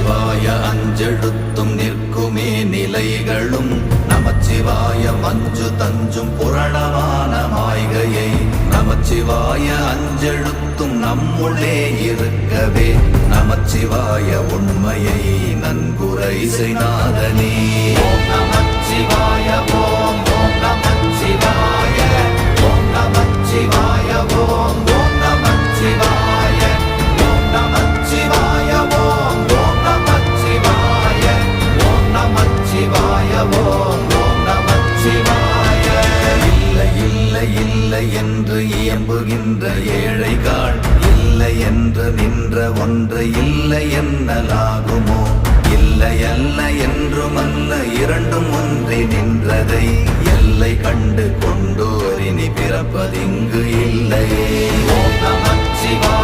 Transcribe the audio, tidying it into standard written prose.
நமச்சிவாய அஞ்செழுத்தும் நிற்குமே நிலைகளும் நமச்சிவாய மஞ்சு தஞ்சும் புரணமான மாய்கையை நமச்சிவாய அஞ்செழுத்தும் நம்முள்ளே இருக்கவே நமச்சிவாய உண்மையை நன்குரை செய்நாதனே. ஓம் நமச்சிவாய ஓம் ஓம் நமச்சிவாய ஓம் நமச்சிவாய ஓம் ஓம் நமச்சிவாய ஓம் நமச்சிவாய ஓம் ஓம் நமச்சிவாய ஓம் நமச்சிவாய ஓம் ஓம் நமச்சிவாய. இல்லை இல்லை இல்லை என்று இயம்புகின்ற ஏழைகாள் இல்லை என்று நின்ற ஒன்று இல்லை என்னலாகுமோ? இல்லை அல்ல என்றும் அல்ல இரண்டும் ஒன்றி நின்றதை எல்லை கண்டு கொண்டோர் இனி பிறப்பதிங்கு இல்லையே. ஓம் நமச்சிவாய